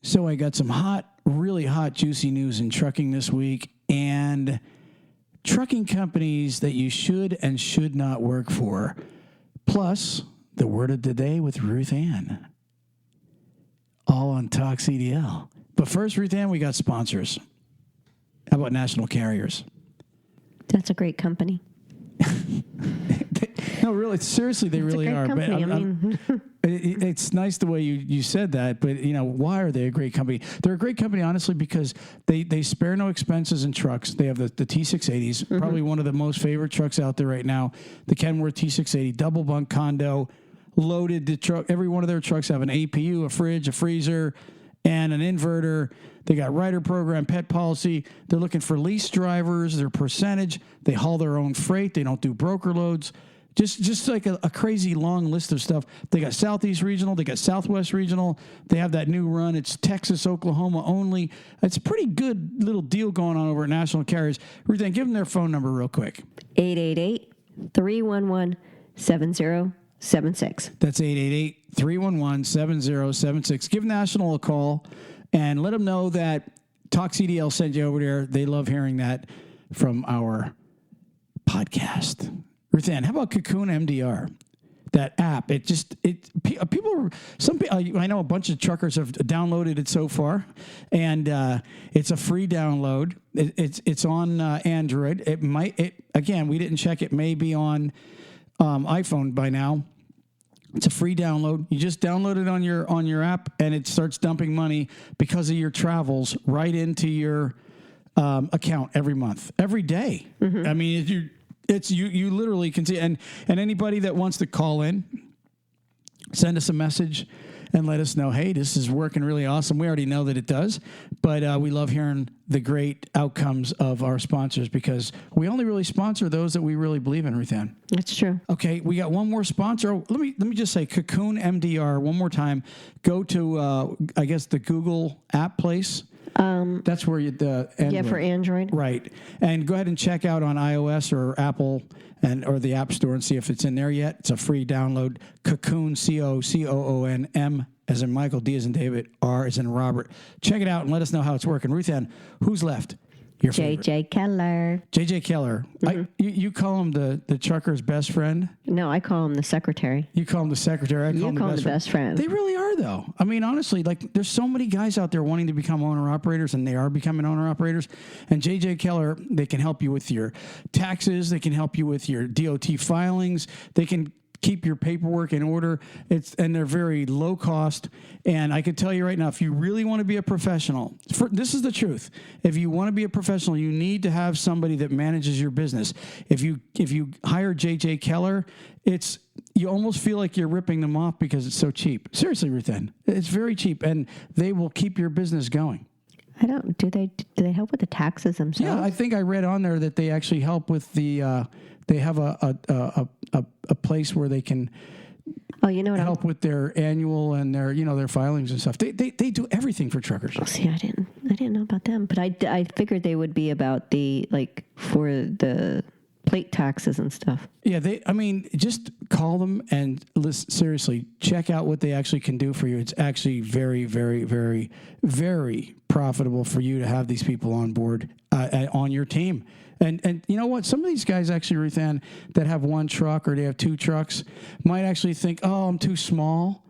So I got some really hot, juicy news in trucking this week, and trucking companies that you should and should not work for. Plus, the word of the day with Ruth Ann. All on Talk CDL. But first, Ruth Ann, we got sponsors. How about national carriers? That's a great company. No, really, seriously, they really are. Company. But it's nice the way you said that, but why are they a great company? They're a great company, honestly, because they spare no expenses in trucks. They have the T680s, probably one of the most favorite trucks out there right now. The Kenworth T680, double bunk condo, loaded the truck. Every one of their trucks have an APU, a fridge, a freezer, and an inverter. They got rider program, pet policy. They're looking for lease drivers, their percentage. They haul their own freight. They don't do broker loads. Just like a crazy long list of stuff. They got Southeast Regional. They got Southwest Regional. They have that new run. It's Texas, Oklahoma only. It's a pretty good little deal going on over at National Carriers. Ruth Ann, give them their phone number real quick. 888-311-7076. That's 888-311-7076. Give National a call and let them know that Talk CDL sent you over there. They love hearing that from our podcast. Ruth Ann, how about Cocoon MDR? That app, people, I know a bunch of truckers have downloaded it so far, and it's a free download. It's on Android. Again, we didn't check. It may be on iPhone by now. It's a free download. You just download it on your app, and it starts dumping money because of your travels right into your account every month, every day. Mm-hmm. I mean, you literally can see, and anybody that wants to call in, send us a message and let us know, hey, this is working really awesome. We already know that it does, but we love hearing the great outcomes of our sponsors because we only really sponsor those that we really believe in, Ruth Ann. That's true. Okay, we got one more sponsor. Let me just say Cocoon MDR one more time. Go to I guess the Google app place. That's where for Android. Right. And go ahead and check out on iOS or Apple or the App Store and see if it's in there yet. It's a free download. Cocoon, Cocoon, M as in Michael, D as in David, R as in Robert. Check it out and let us know how it's working. Ruth Ann, who's left? Your favorite. JJ Keller. JJ Keller. Mm-hmm. You call him the trucker's best friend? No, I call him the secretary. You call him the secretary. I call him the best friend. They really are, though. I mean, honestly, there's so many guys out there wanting to become owner-operators, and they are becoming owner-operators. And JJ Keller, they can help you with your taxes. They can help you with your DOT filings. They can keep your paperwork in order. And they're very low cost. And I can tell you right now, if you really want to be a professional, this is the truth. If you want to be a professional, you need to have somebody that manages your business. If you hire JJ Keller, you almost feel like you're ripping them off because it's so cheap. Seriously, Ruth Ann, it's very cheap, and they will keep your business going. Do they help with the taxes themselves? Yeah, I think I read on there that they actually help with the. They have a place where they can. Help with their annual and their filings and stuff. They do everything for truckers. Oh, see, I didn't know about them, but I figured they would be about for the plate taxes and stuff. Yeah, just call them and listen, seriously, check out what they actually can do for you. It's actually very, very, very, very profitable for you to have these people on board on your team. And you know what? Some of these guys actually, Ruth Ann, that have one truck or they have two trucks might actually think, oh, I'm too small.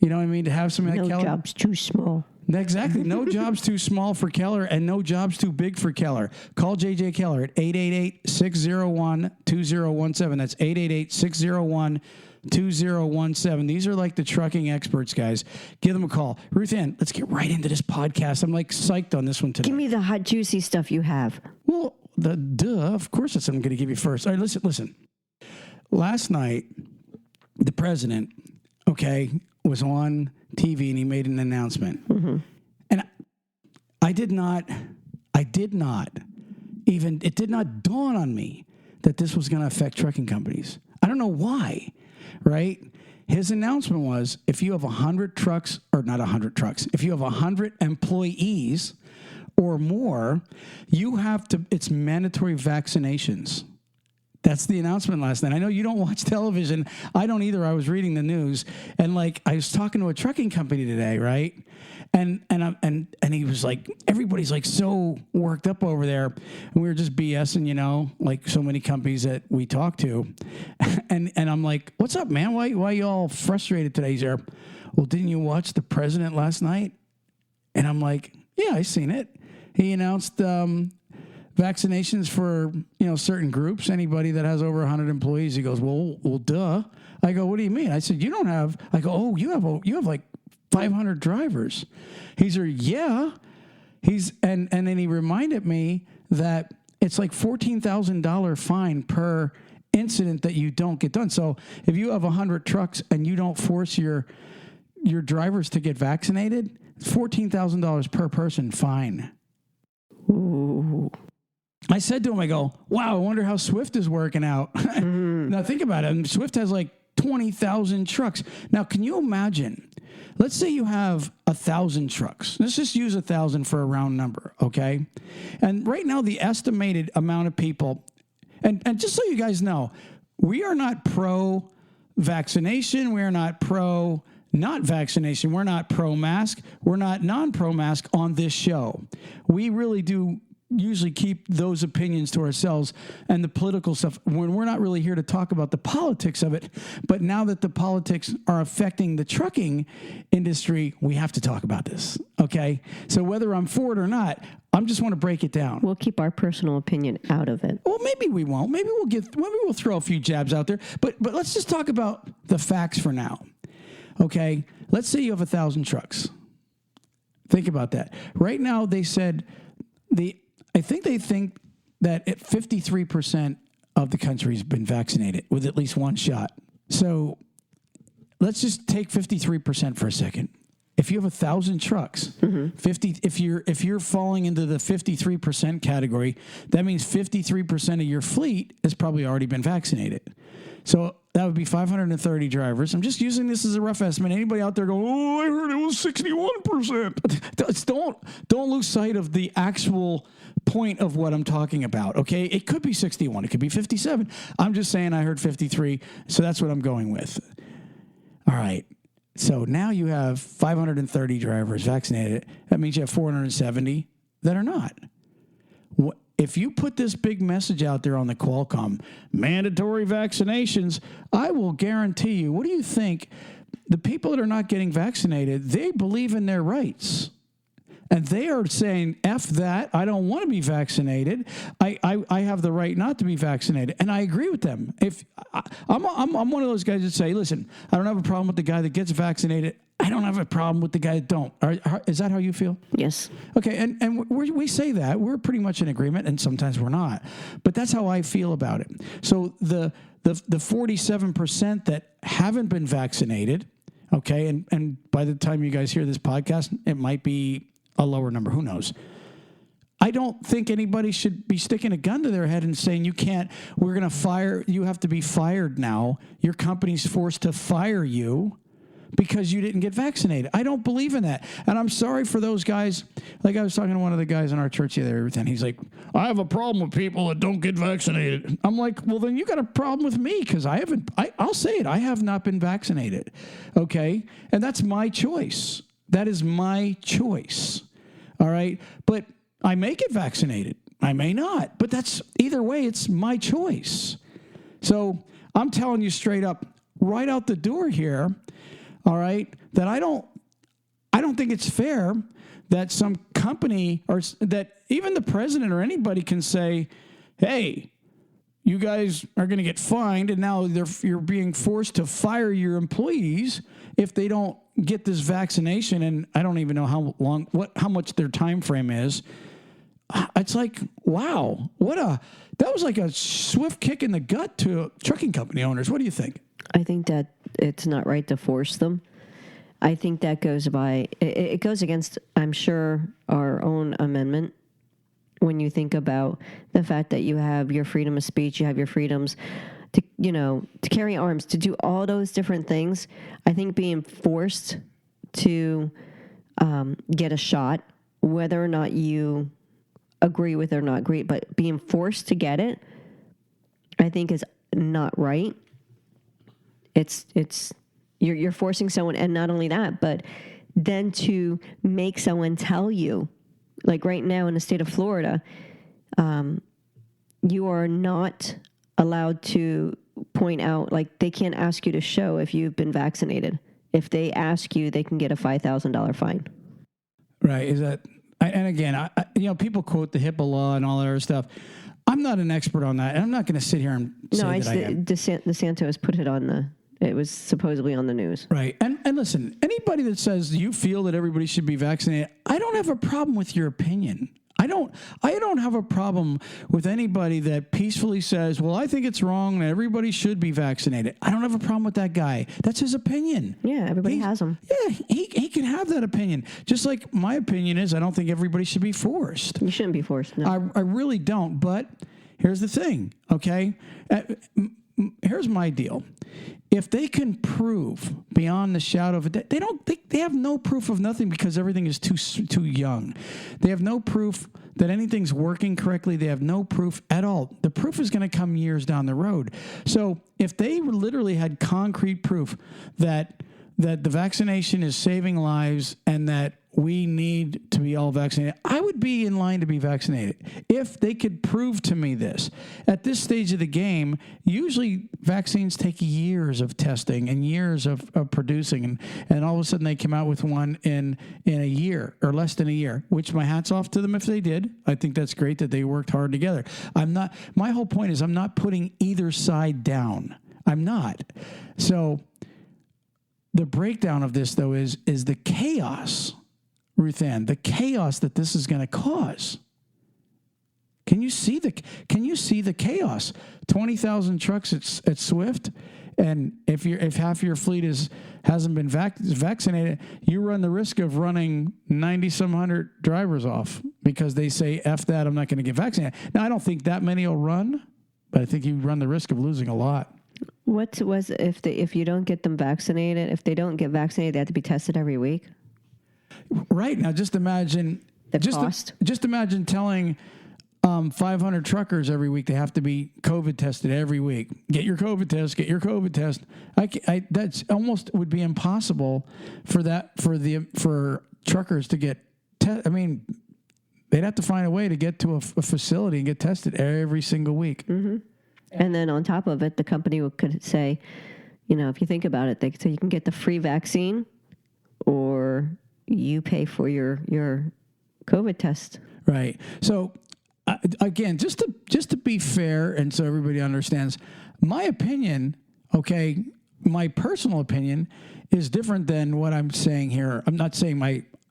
You know what I mean? To have somebody like Keller. No job's too small. Exactly. No job's too small for Keller, and no job's too big for Keller. Call JJ Keller at 888-601-2017. That's 888-601-2017. These are like the trucking experts, guys. Give them a call. Ruth Ann, let's get right into this podcast. I'm psyched on this one today. Give me the hot, juicy stuff you have. Well, of course that's what I'm going to give you first. All right, listen. Last night, the president, was on TV and he made an announcement. Mm-hmm. And it did not dawn on me that this was going to affect trucking companies. I don't know why, right? His announcement was, if you have 100 trucks, or not 100 trucks, if you have 100 employees or more, it's mandatory vaccinations That's the announcement last night. I know you don't watch television. I don't either. I was reading the news, and like I was talking to a trucking company today, right? And he was like, everybody's like so worked up over there, and we were just BSing, like so many companies that we talk to, and I'm like, what's up, man? Why you all frustrated today? He's there. Well, didn't you watch the president last night? And I'm like, yeah, I seen it. He announced vaccinations for, certain groups, anybody that has over 100 employees. He goes, well, duh. I go, what do you mean? I said, you don't have, I go, oh, you have like 500 drivers. He's like, yeah. And then he reminded me that it's like $14,000 fine per incident that you don't get done. So if you have 100 trucks and you don't force your drivers to get vaccinated, $14,000 per person fine. Ooh. I said to him, I go, wow, I wonder how Swift is working out. Now think about it. Swift has like 20,000 trucks. Now, can you imagine? Let's say you have 1,000 trucks. Let's just use 1,000 for a round number, okay? And right now, the estimated amount of people, and just so you guys know, we are not pro-vaccination. We are not not vaccination. We're not pro-mask. We're not non-pro-mask on this show. We really do usually keep those opinions to ourselves and the political stuff when we're not really here to talk about the politics of it. But now that the politics are affecting the trucking industry, we have to talk about this. Okay. So whether I'm for it or not, I just want to break it down. We'll keep our personal opinion out of it. Well, maybe we won't. Maybe we'll throw a few jabs out there, but let's just talk about the facts for now. Okay. Let's say you have 1,000 trucks. Think about that. Right now, they said I think they think that 53% of the country has been vaccinated with at least one shot. So let's just take 53% for a second. If you have 1,000 trucks, 50. If you're falling into the 53% category, that means 53% of your fleet has probably already been vaccinated. So that would be 530 drivers. I'm just using this as a rough estimate. Anybody out there go, oh, I heard it was 61%. Don't lose sight of the actual point of what I'm talking about, okay? It could be 61. It could be 57. I'm just saying I heard 53, so that's what I'm going with. All right. So now you have 530 drivers vaccinated. That means you have 470 that are not. If you put this big message out there on the Qualcomm, mandatory vaccinations, I will guarantee you, what do you think? The people that are not getting vaccinated, they believe in their rights. And they are saying, F that, I don't want to be vaccinated. I have the right not to be vaccinated. And I agree with them. If I'm one of those guys that say, listen, I don't have a problem with the guy that gets vaccinated. I don't have a problem with the guy that don't. Is that how you feel? Yes. Okay, and we say that. We're pretty much in agreement, and sometimes we're not. But that's how I feel about it. So the 47% that haven't been vaccinated, okay, and by the time you guys hear this podcast, it might be a lower number. Who knows? I don't think anybody should be sticking a gun to their head and saying, we're going to fire, you have to be fired now. Your company's forced to fire you because you didn't get vaccinated. I don't believe in that. And I'm sorry for those guys. Like I was talking to one of the guys in our church the other day, and he's like, I have a problem with people that don't get vaccinated. I'm like, well, then you got a problem with me because I'll say it. I have not been vaccinated. Okay. And that's my choice. That is my choice. All right. But I may get vaccinated. I may not. But either way, it's my choice. So I'm telling you straight up, right out the door here, all right, that I don't think it's fair that some company or that even the president or anybody can say, hey, you guys are going to get fined, and now you're being forced to fire your employees if they don't get this vaccination. And I don't even know how much their time frame is. It's like, wow, that was like a swift kick in the gut to trucking company owners. What do you think? I think that it's not right to force them. I think that it goes against, I'm sure, our own amendment. When you think about the fact that you have your freedom of speech, you have your freedoms to carry arms, to do all those different things. I think being forced to get a shot, whether or not you agree with it or not agree, but being forced to get it, I think is not right. It's you're forcing someone, and not only that, but then to make someone tell you, like right now in the state of Florida, you are not allowed to point out, like they can't ask you to show if you've been vaccinated. If they ask you, they can get a $5,000 fine. Right. Is that, and again, people quote the HIPAA law and all that other stuff. I'm not an expert on that, and I'm not going to sit here and say that I am. DeSantis put it it was supposedly on the news. Right. And listen, anybody that says you feel that everybody should be vaccinated, I don't have a problem with your opinion. I don't have a problem with anybody that peacefully says, well, I think it's wrong that everybody should be vaccinated. I don't have a problem with that guy. That's his opinion. Yeah, everybody has them. Yeah, he can have that opinion. Just like my opinion is I don't think everybody should be forced. You shouldn't be forced. No. I really don't. But here's the thing, okay? Here's my deal. If they can prove beyond the shadow of a doubt, they have no proof of nothing because everything is too young. They have no proof that anything's working correctly. They have no proof at all. The proof is going to come years down the road. So if they literally had concrete proof that the vaccination is saving lives and that we need to be all vaccinated, I would be in line to be vaccinated if they could prove to me this. At this stage of the game, usually vaccines take years of testing and years of producing, and all of a sudden they come out with one in a year or less than a year, which my hat's off to them if they did. I think that's great that they worked hard together. My whole point is I'm not putting either side down. I'm not. So the breakdown of this, though, is the chaos, Ruth Ann, the chaos that this is going to cause. Can you see the chaos? 20,000 trucks at Swift, and if half your fleet hasn't been vaccinated, you run the risk of running 90-some-hundred drivers off because they say, F that, I'm not going to get vaccinated. Now, I don't think that many will run, but I think you run the risk of losing a lot. What was if you don't get them vaccinated? If they don't get vaccinated, they have to be tested every week. Right now, just imagine the cost. Just imagine telling 500 truckers every week they have to be COVID tested every week. Get your COVID test. Get your COVID test. That's almost would be impossible for truckers to get. I mean, they'd have to find a way to get to a facility and get tested every single week. Mm-hmm. And then on top of it, the company could say, if you think about it, they could say you can get the free vaccine or you pay for your COVID test. Right. So again, just to be fair and so everybody understands, my opinion, okay, my personal opinion is different than what I'm saying here. I'm not saying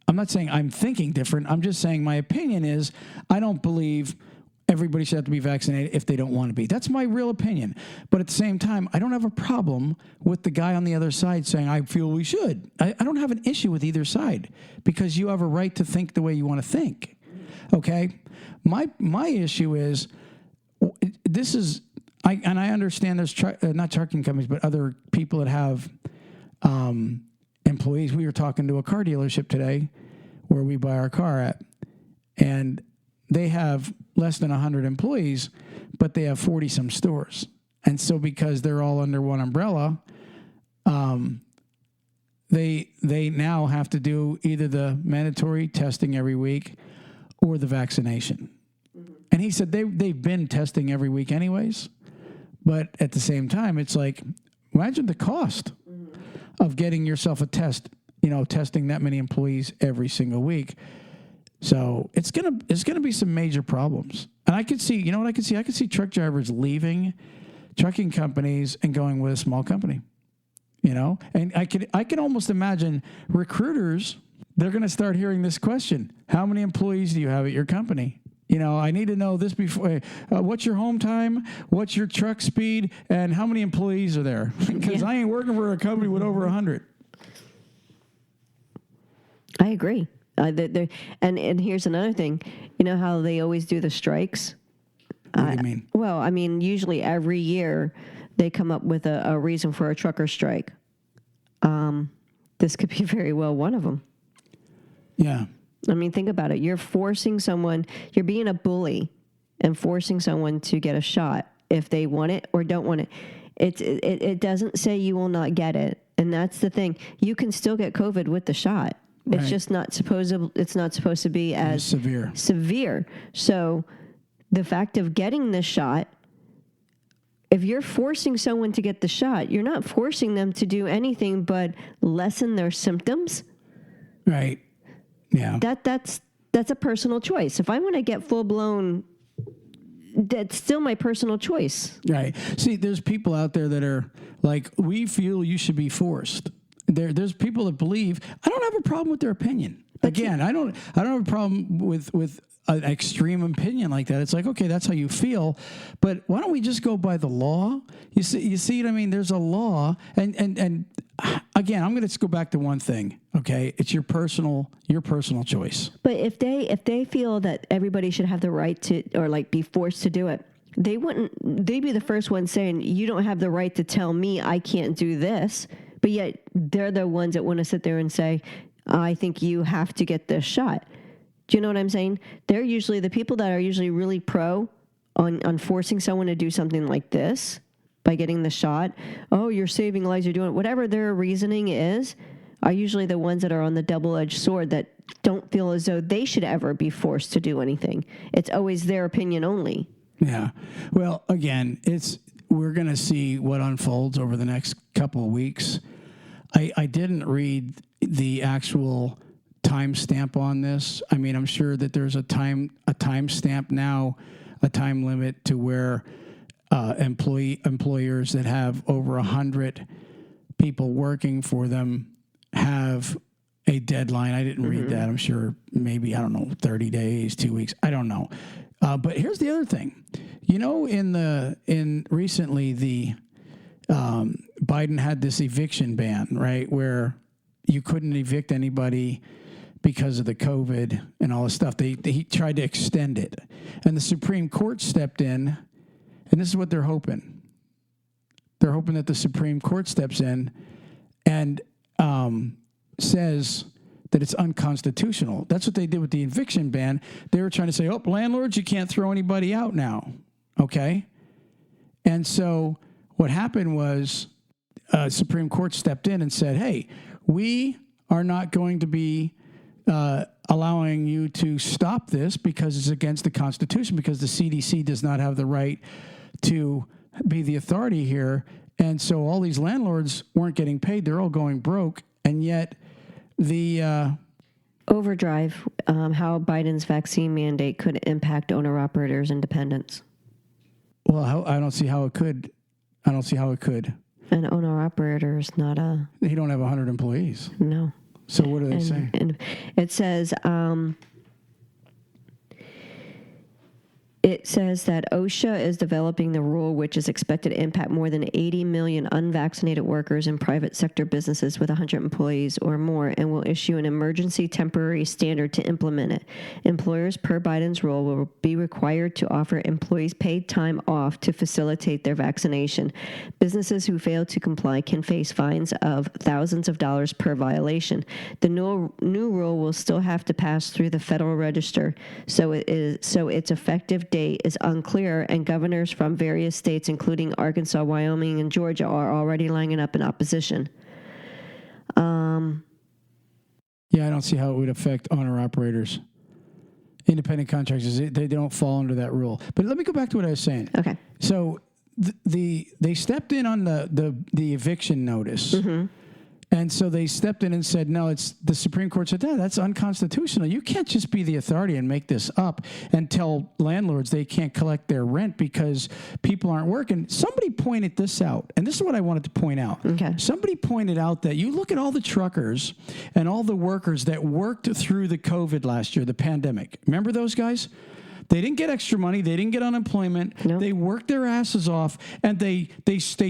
I'm thinking different. I'm just saying my opinion is I don't believe everybody should have to be vaccinated if they don't want to be. That's my real opinion. But at the same time, I don't have a problem with the guy on the other side saying, I feel we should. I don't have an issue with either side because you have a right to think the way you want to think. Okay? My issue is, I understand there's not trucking companies, but other people that have employees. We were talking to a car dealership today where we buy our car at, and they have less than 100 employees, but they have 40-some stores. And so because they're all under one umbrella, they now have to do either the mandatory testing every week or the vaccination. Mm-hmm. And he said they've been testing every week anyways. But at the same time, it's like, imagine the cost of getting yourself a test, testing that many employees every single week. So it's gonna be some major problems. And I could see, what I could see? I could see truck drivers leaving trucking companies and going with a small company. And I could almost imagine recruiters, they're gonna start hearing this question: how many employees do you have at your company? I need to know this before. What's your home time? What's your truck speed? And how many employees are there? Because I ain't working for a company with over 100. I agree. And here's another thing. You know how they always do the strikes? What do you mean? Well, I mean, usually every year they come up with a reason for a trucker strike. This could be very well one of them. Yeah. I mean, think about it. You're being a bully and forcing someone to get a shot, if they want it or don't want it. It doesn't say you will not get it. And that's the thing. You can still get COVID with the shot. It's just not supposed to be as severe. So the fact of getting the shot, if you're forcing someone to get the shot, you're not forcing them to do anything but lessen their symptoms. Right. Yeah. That's a personal choice. If I want to get full blown, that's still my personal choice. Right. See, there's people out there that are like, we feel you should be forced. There's people that believe. I don't have a problem with their opinion. Again, I don't have a problem with an extreme opinion like that. It's like, okay, that's how you feel, but why don't we just go by the law? You see what I mean? There's a law, and again, I'm going to go back to one thing. Okay, it's your personal choice. But if they feel that everybody should have the right to, or like be forced to do it, they'd be the first ones saying, you don't have the right to tell me I can't do this. But yet they're the ones that want to sit there and say, I think you have to get this shot. Do you know what I'm saying? They're usually the people that are usually really pro on forcing someone to do something like this by getting the shot. Oh, you're saving lives, you're doing it. Whatever their reasoning is, are usually the ones that are on the double-edged sword that don't feel as though they should ever be forced to do anything. It's always their opinion only. Yeah. Well, again, we're going to see what unfolds over the next couple of weeks. I didn't read the actual timestamp on this. I mean, I'm sure that there's a timestamp now, a time limit to where employers that have over 100 people working for them have a deadline. I didn't read that. I'm sure maybe, 30 days, 2 weeks. I don't know. But here's the other thing. In recently the Biden had this eviction ban, right, where you couldn't evict anybody because of the COVID and all this stuff. He tried to extend it, and the Supreme Court stepped in, and this is what they're hoping. They're hoping that the Supreme Court steps in and says that it's unconstitutional. That's what they did with the eviction ban. They were trying to say, landlords, you can't throw anybody out now, okay? And so what happened was Supreme Court stepped in and said, hey, we are not going to be allowing you to stop this because it's against the Constitution, because the CDC does not have the right to be the authority here. And so all these landlords weren't getting paid. They're all going broke. And yet the overdrive, how Biden's vaccine mandate could impact owner-operators' independence. Well, I don't see how it could. An owner-operator is not a... He don't have 100 employees. No. So what do they say? And it says... It says that OSHA is developing the rule which is expected to impact more than 80 million unvaccinated workers in private sector businesses with 100 employees or more, and will issue an emergency temporary standard to implement it. Employers, per Biden's rule, will be required to offer employees paid time off to facilitate their vaccination. Businesses who fail to comply can face fines of thousands of dollars per violation. The new rule will still have to pass through the Federal Register, so its effective date is unclear, and governors from various states, including Arkansas, Wyoming, and Georgia, are already lining up in opposition. Yeah, I don't see how it would affect owner-operators. Independent contractors, they don't fall under that rule. But let me go back to what I was saying. Okay. So they stepped in on the eviction notice. Mm-hmm. And so they stepped in and said, no, it's the Supreme Court said, that's unconstitutional. You can't just be the authority and make this up and tell landlords they can't collect their rent because people aren't working. Somebody pointed this out, and this is what I wanted to point out. Okay. Somebody pointed out that you look at all the truckers and all the workers that worked through the COVID last year, the pandemic. Remember those guys? They didn't get extra money. They didn't get unemployment. Nope. They worked their asses off, and they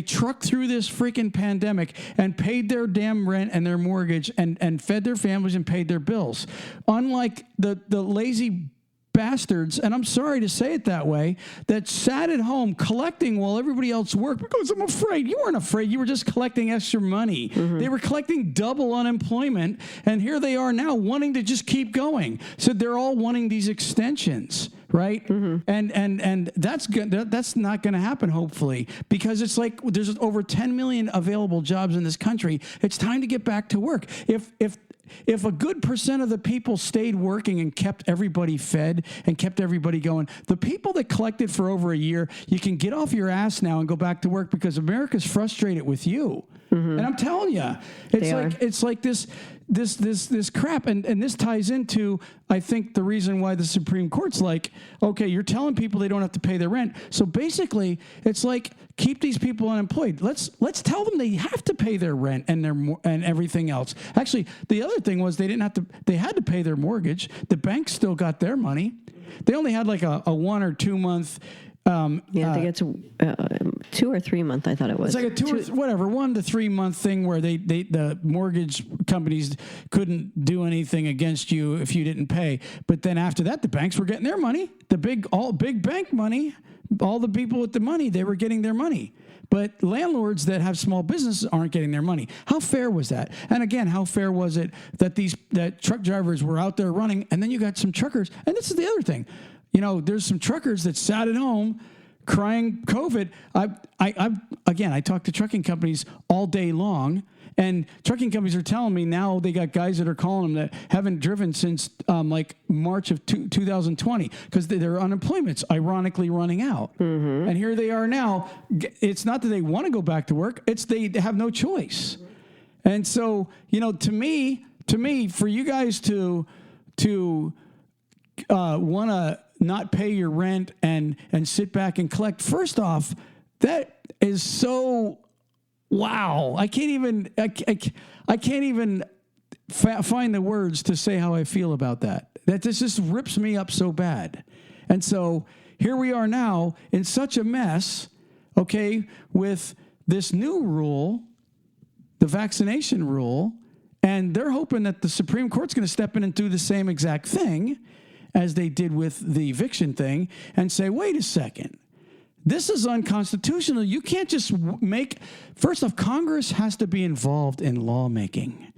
trucked through this freaking pandemic and paid their damn rent and their mortgage and fed their families and paid their bills. Unlike the lazy bastards, and I'm sorry to say it that way, that sat at home collecting while everybody else worked because I'm afraid. You weren't afraid. You were just collecting extra money. Mm-hmm. They were collecting double unemployment, and here they are now wanting to just keep going. So they're all wanting these extensions, right? And that's good. That's not going to happen, hopefully, because it's like there's over 10 million available jobs in this country. It's time to get back to work. If a good percent of the people stayed working and kept everybody fed and kept everybody going, the people that collected for over a year, you can get off your ass now and go back to work because America's frustrated with you. And I'm telling you, it's like this crap, and this ties into, I think, the reason why the Supreme Court's like, okay, you're telling people they don't have to pay their rent, so basically it's like keep these people unemployed. Let's tell them they have to pay their rent and and everything else. Actually, the other thing was they had to pay their mortgage. The banks still got their money. They only had like a 1 or 2 month. I think it's 2 or 3 month. I thought it was. It's like a 1 to 3 month thing where the mortgage companies couldn't do anything against you if you didn't pay. But then after that, the banks were getting their money. The big bank money, all the people with the money, they were getting their money. But landlords that have small businesses aren't getting their money. How fair was that? And again, how fair was it that truck drivers were out there running, and then you got some truckers? And this is the other thing. There's some truckers that sat at home crying COVID. I talk to trucking companies all day long, and trucking companies are telling me now they got guys that are calling them that haven't driven since like March of 2020 because their unemployment's ironically running out. And here they are now. It's not that they want to go back to work. It's they have no choice. And so, to me, for you guys to want to not pay your rent and sit back and collect. First off, that is so wow. I can't even find the words to say how I feel about that. That this just rips me up so bad. And so here we are now in such a mess, okay, with this new rule, the vaccination rule, and they're hoping that the Supreme Court's going to step in and do the same exact thing as they did with the eviction thing and say, wait a second, this is unconstitutional. You can't just first off, Congress has to be involved in lawmaking.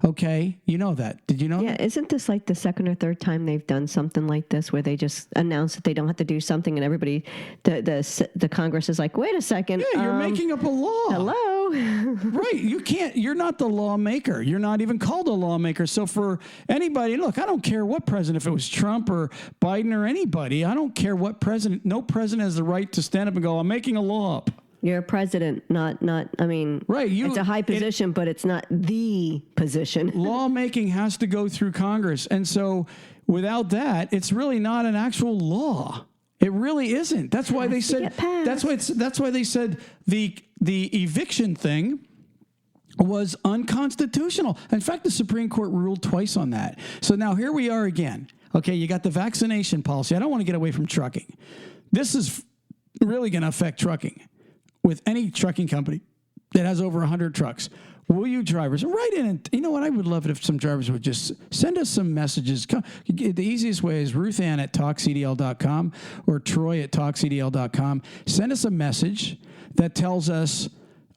Okay? You know that. Did you know that? Yeah, isn't this like the second or third time they've done something like this where they just announce that they don't have to do something and everybody, the Congress is like, wait a second. Yeah, you're making up a law. Hello? Right. You're not the lawmaker. You're not even called a lawmaker. So for anybody, look, I don't care what president, if it was Trump or Biden or anybody, I don't care what president, no president has the right to stand up and go, I'm making a law up. You're a president, not. I mean, right? It's a high position, but it's not the position. Lawmaking has to go through Congress, and so without that, it's really not an actual law. It really isn't. That's why they said. That's why they said the eviction thing was unconstitutional. In fact, the Supreme Court ruled twice on that. So now here we are again. Okay, you got the vaccination policy. I don't want to get away from trucking. This is really going to affect trucking. With any trucking company that has over 100 trucks, will you drivers write in? And you know what? I would love it if some drivers would just send us some messages. The easiest way is RuthAnn@talkcdl.com or Troy@talkcdl.com. Send us a message that tells us,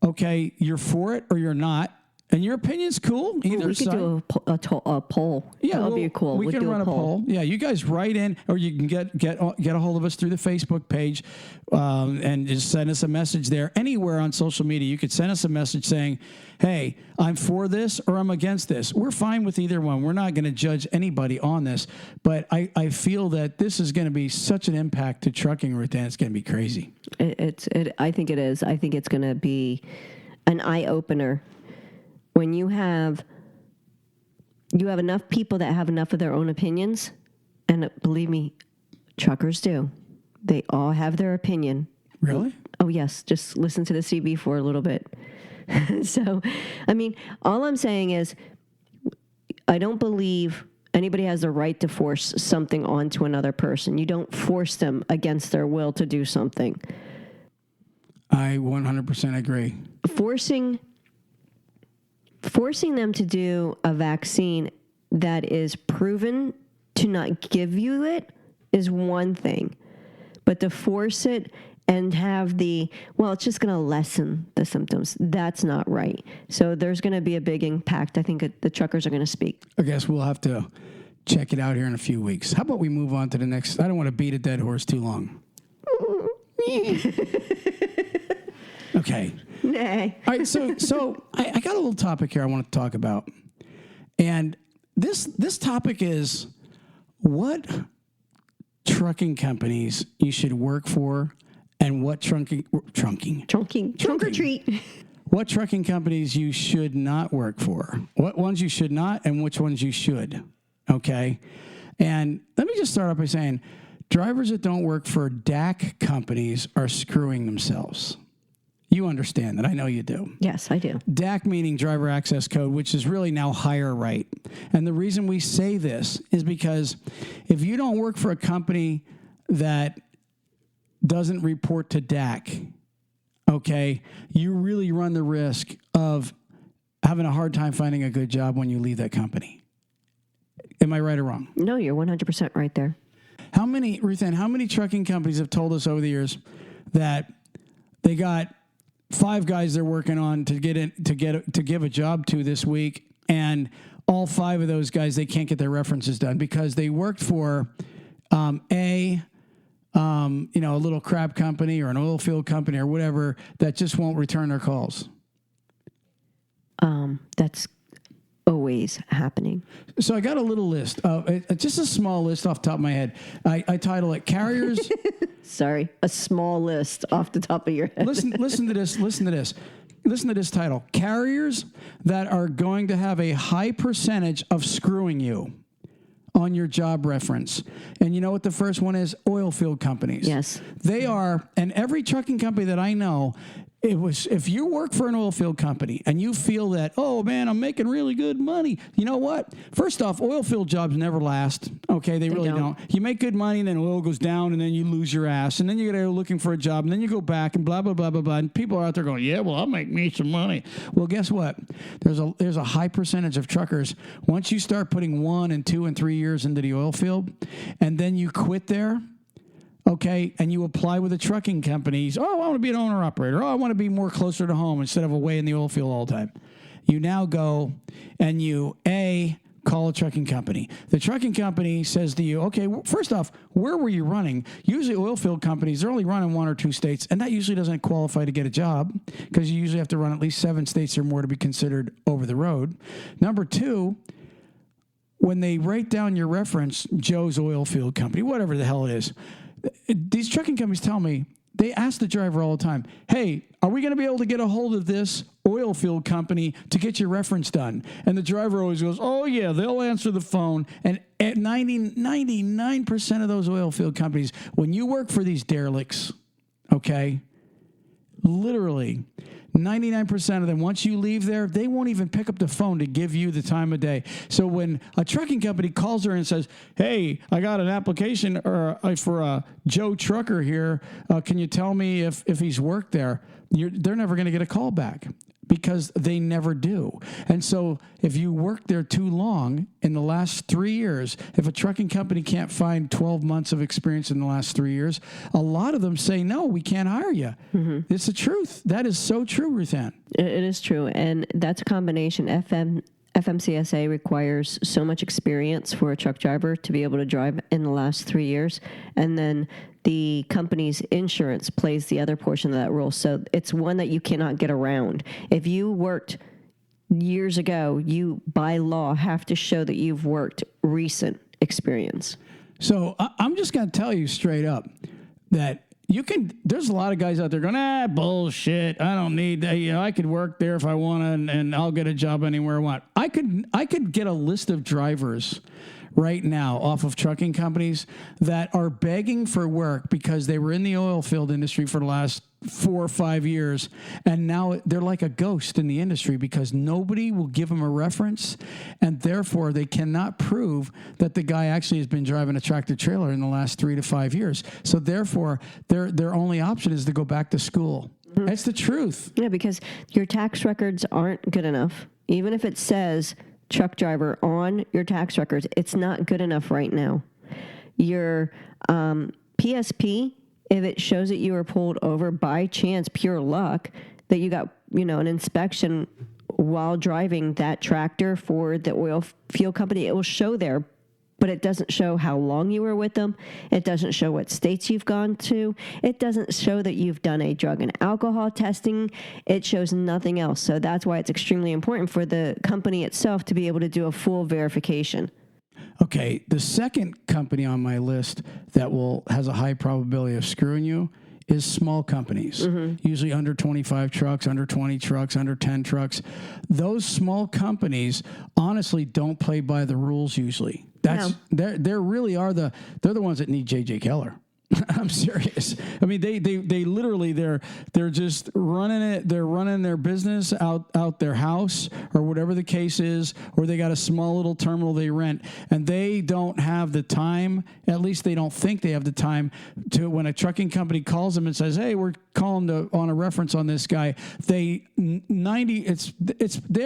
okay, you're for it or you're not. And your opinion's cool. Either side. We could do a poll. Yeah, that would be cool. We can run a poll. Yeah, you guys write in, or you can get a hold of us through the Facebook page, and just send us a message there. Anywhere on social media, you could send us a message saying, "Hey, I'm for this or I'm against this." We're fine with either one. We're not going to judge anybody on this, but I feel that this is going to be such an impact to trucking, Ruth Ann. It's going to be crazy. I think it is. I think it's going to be an eye opener. When you have enough people that have enough of their own opinions, and believe me, truckers do. They all have their opinion. Really? Oh, yes. Just listen to the CB for a little bit. So, I mean, all I'm saying is I don't believe anybody has the right to force something onto another person. You don't force them against their will to do something. I 100% agree. Forcing them to do a vaccine that is proven to not give you it is one thing. But to force it and have it's just going to lessen the symptoms, that's not right. So there's going to be a big impact. I think the truckers are going to speak. I guess we'll have to check it out here in a few weeks. How about we move on to the next? I don't want to beat a dead horse too long. Okay. Nah. All right. So I got a little topic here I want to talk about, and this topic is what trucking companies you should work for, and what trunk or treat. What trucking companies you should not work for, what ones you should not, and which ones you should. Okay. And let me just start off by saying drivers that don't work for DAC companies are screwing themselves. You understand that. I know you do. Yes, I do. DAC meaning driver access code, which is really now hire right. And the reason we say this is because if you don't work for a company that doesn't report to DAC, okay, you really run the risk of having a hard time finding a good job when you leave that company. Am I right or wrong? No, you're 100% right there. How many trucking companies have told us over the years that they got 5 guys they're working on to give a job to this week, and all 5 of those guys, they can't get their references done because they worked for a little crap company or an oil field company or whatever that just won't return their calls. That's always happening. So I got a little list, just a small list off the top of my head. I title it Carriers. Sorry, a small list off the top of your head. Listen to this. Listen to this title. Carriers that are going to have a high percentage of screwing you on your job reference. And you know what the first one is? Oil field companies. Yes. They are, and every trucking company that I know, if you work for an oil field company and you feel that, oh man, I'm making really good money. You know what? First off, oil field jobs never last. Okay, they really don't. You make good money and then oil goes down and then you lose your ass. And then you go looking for a job and then you go back and blah, blah, blah, blah, blah. And people are out there going, yeah, well, I'll make me some money. Well, guess what? There's a high percentage of truckers. Once you start putting 1 and 2 and 3 years into the oil field and then you quit there, okay, and you apply with the trucking companies. Oh, I want to be an owner-operator. Oh, I want to be more closer to home instead of away in the oil field all the time. You now go and you, call a trucking company. The trucking company says to you, okay, first off, where were you running? Usually oil field companies, they're only running 1 or 2 states, and that usually doesn't qualify to get a job because you usually have to run at least 7 states or more to be considered over the road. Number 2, when they write down your reference, Joe's Oil Field Company, whatever the hell it is, these trucking companies tell me, they ask the driver all the time, hey, are we going to be able to get a hold of this oil field company to get your reference done? And the driver always goes, oh, yeah, they'll answer the phone. And at 99% of those oil field companies, when you work for these derelicts, okay, literally 99% of them, once you leave there, they won't even pick up the phone to give you the time of day. So when a trucking company calls her and says, hey, I got an application for a Joe Trucker here. Can you tell me if he's worked there? They're never going to get a call back because they never do. And so if you work there too long in the last 3 years, if a trucking company can't find 12 months of experience in the last 3 years, a lot of them say, no, we can't hire you. Mm-hmm. It's the truth. That is so true, Ruth Ann. It is true. And that's a combination. FMCSA requires so much experience for a truck driver to be able to drive in the last 3 years. And then the company's insurance plays the other portion of that role. So it's one that you cannot get around. If you worked years ago, you by law have to show that you've worked recent experience. So I'm just going to tell you straight up that there's a lot of guys out there going, bullshit. I don't need that. I could work there if I want and I'll get a job anywhere I want. I could get a list of drivers right now off of trucking companies that are begging for work because they were in the oil field industry for the last 4 or 5 years. And now they're like a ghost in the industry because nobody will give them a reference. And therefore they cannot prove that the guy actually has been driving a tractor trailer in the last 3 to 5 years. So therefore their only option is to go back to school. Mm-hmm. That's the truth. Yeah, because your tax records aren't good enough. Even if it says truck driver on your tax records, it's not good enough right now. Your PSP, if it shows that you were pulled over by chance, pure luck, that you got, an inspection while driving that tractor for the oil field company, it will show there but it doesn't show how long you were with them. It doesn't show what states you've gone to. It doesn't show that you've done a drug and alcohol testing. It shows nothing else. So that's why it's extremely important for the company itself to be able to do a full verification. Okay, the second company on my list that has a high probability of screwing you is small companies, usually under 25 trucks, under 20 trucks, under 10 trucks. Those small companies honestly don't play by the rules usually. They really are they're the ones that need J.J. Keller. I'm serious. I mean, they literally they're just running it. They're running their business out their house or whatever the case is, or they got a small little terminal they rent, and they don't have the time. At least they don't think they have the time to, when a trucking company calls them and says, "Hey, we're calling on a reference on this guy." They're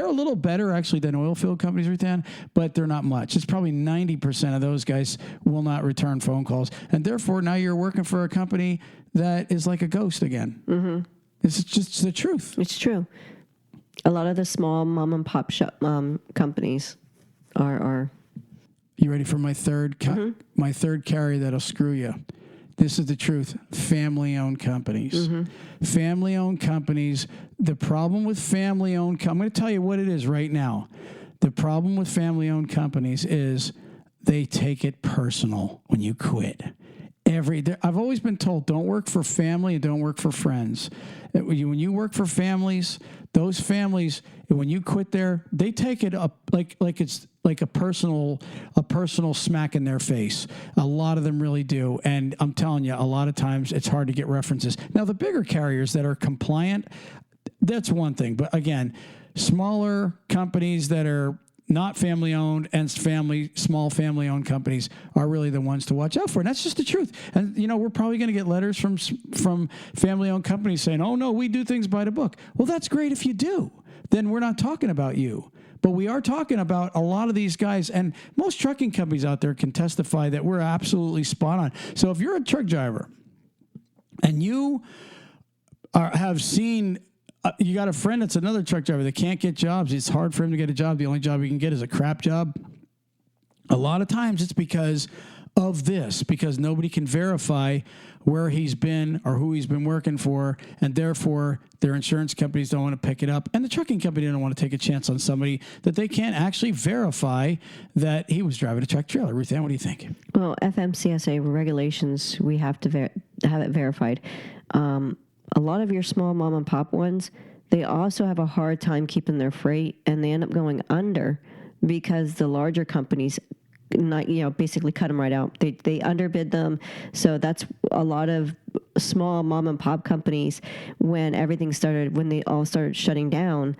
a little better actually than oil field companies, Ruthann, but they're not much. It's probably 90% of those guys will not return phone calls, and therefore now you're working for a company that is like a ghost again. It's just the truth. It's true. A lot of the small mom and pop shop companies are. You ready for my third my third carrier that'll screw you? This is the truth. Family-owned companies. Family-owned companies. The problem with family-owned I'm going to tell you what it is right now. The problem with family-owned companies is they take it personal when you quit. I've always been told, don't work for family and don't work for friends. When you work for families, those families, when you quit there, they take it up like it's like a personal smack in their face. A lot of them really do. And I'm telling you, a lot of times it's hard to get references. Now, the bigger carriers that are compliant, that's one thing. But again, smaller companies that are not family-owned and small family-owned companies are really the ones to watch out for. And that's just the truth. And, we're probably going to get letters from family-owned companies saying, "Oh, no, we do things by the book." Well, that's great if you do. Then we're not talking about you. But we are talking about a lot of these guys, and most trucking companies out there can testify that we're absolutely spot on. So if you're a truck driver and you have seen... you got a friend that's another truck driver that can't get jobs. It's hard for him to get a job. The only job he can get is a crap job. A lot of times it's because of this, because nobody can verify where he's been or who he's been working for, and therefore their insurance companies don't want to pick it up, and the trucking company don't want to take a chance on somebody that they can't actually verify that he was driving a truck trailer. Ruthann, what do you think? Well, FMCSA regulations, we have to have it verified. A lot of your small mom and pop ones, they also have a hard time keeping their freight, and they end up going under because the larger companies basically cut them right out. They underbid them. So that's a lot of small mom and pop companies. When they all started shutting down,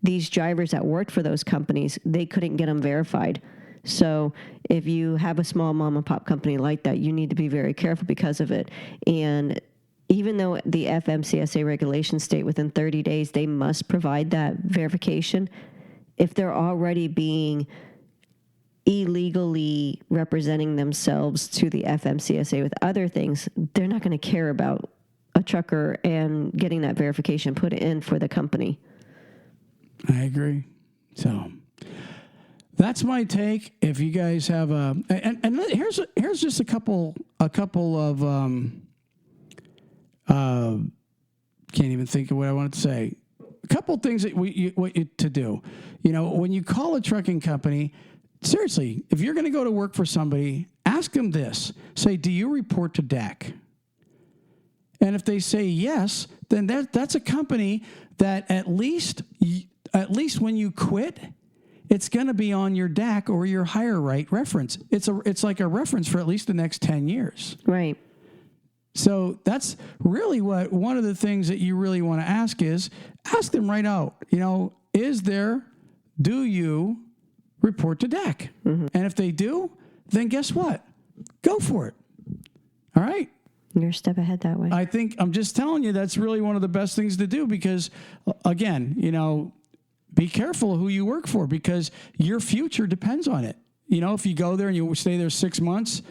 these drivers that worked for those companies, they couldn't get them verified. So if you have a small mom and pop company like that, you need to be very careful because of it. And even though the FMCSA regulations state within 30 days they must provide that verification, if they're already being illegally representing themselves to the FMCSA with other things, they're not going to care about a trucker and getting that verification put in for the company. I agree. So that's my take. If you guys have here's just a couple of can't even think of what I wanted to say. A couple things that to do. When you call a trucking company, seriously, if you're going to go to work for somebody, ask them this. Say, "Do you report to DAC?" And if they say yes, then that's a company that at least when you quit, it's going to be on your DAC or your hire right reference. It's like a reference for at least the next 10 years. Right. So that's really one of the things that you really want to ask them right out. Do you report to DAC? And if they do, then guess what? Go for it. All right. You're a step ahead that way. I'm just telling you, that's really one of the best things to do because, again, be careful who you work for because your future depends on it. If you go there and you stay there 6 months,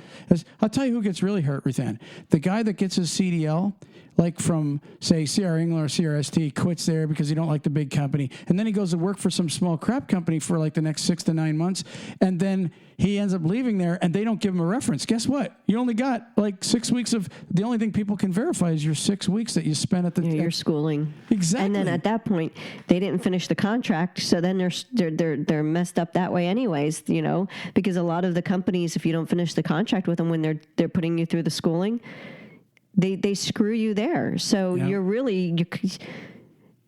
I'll tell you who gets really hurt, Ruthann. The guy that gets his CDL, like from, say, CR England or CRST, quits there because he don't like the big company. And then he goes to work for some small crap company for like the next 6 to 9 months. And then he ends up leaving there, and they don't give him a reference. Guess what? You only got like 6 weeks of. The only thing people can verify is your 6 weeks that you spent at the. Your schooling. Exactly. And then at that point, they didn't finish the contract, so then they're messed up that way, anyways. Because a lot of the companies, if you don't finish the contract with them when they're putting you through the schooling, they screw you there. So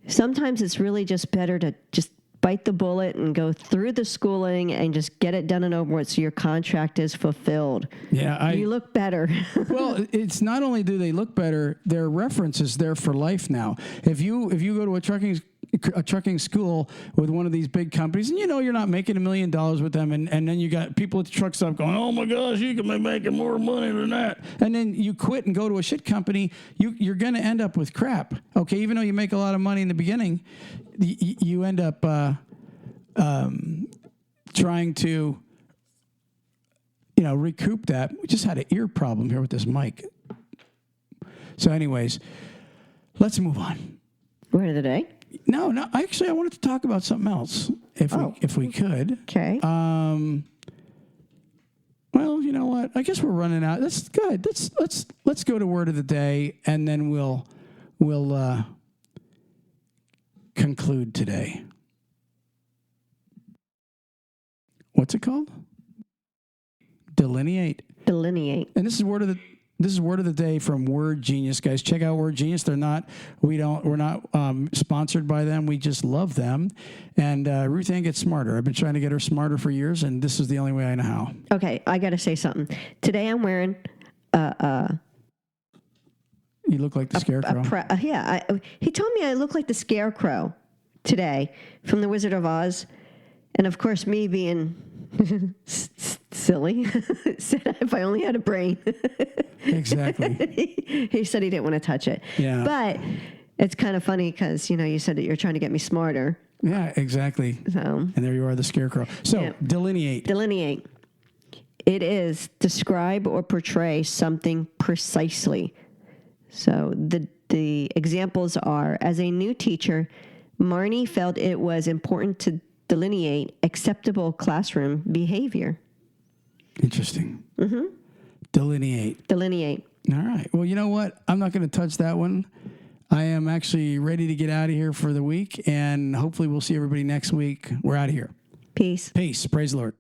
sometimes it's really just better to just bite the bullet and go through the schooling and just get it done and over with so your contract is fulfilled. Yeah, you look better. Well, it's not only do they look better, their reference is there for life now. If you go to a trucking school with one of these big companies, and you're not making $1 million with them, and then you got people at the truck stop going, oh my gosh, you can be making more money than that, and then you quit and go to a shit company, you're going to end up with crap. Okay, even though you make a lot of money in the beginning, you end up trying to recoup that. We just had an ear problem here with this mic. So anyways, let's move on. Word of the day? No. Actually, I wanted to talk about something else, if we could. Okay. Well, you know what? I guess we're running out. That's good. Let's go to word of the day, and then we'll conclude today. What's it called? Delineate. And this is word of the day from Word Genius, guys. Check out Word Genius. We're not sponsored by them. We just love them. And Ruth Ann gets smarter. I've been trying to get her smarter for years, and this is the only way I know how. Okay, I got to say something. Today I'm wearing You look like the Scarecrow. He told me I look like the Scarecrow today from The Wizard of Oz. And of course, me being silly, said if I only had a brain. Exactly. He said he didn't want to touch it. Yeah. But it's kind of funny because, you said that you're trying to get me smarter. Yeah, exactly. So, and there you are, the Scarecrow. So, yeah. Delineate. It is describe or portray something precisely. So the examples are, as a new teacher, Marnie felt it was important to delineate acceptable classroom behavior. Interesting. Mm-hmm. Delineate. All right. Well, you know what? I'm not going to touch that one. I am actually ready to get out of here for the week, and hopefully we'll see everybody next week. We're out of here. Peace. Praise the Lord.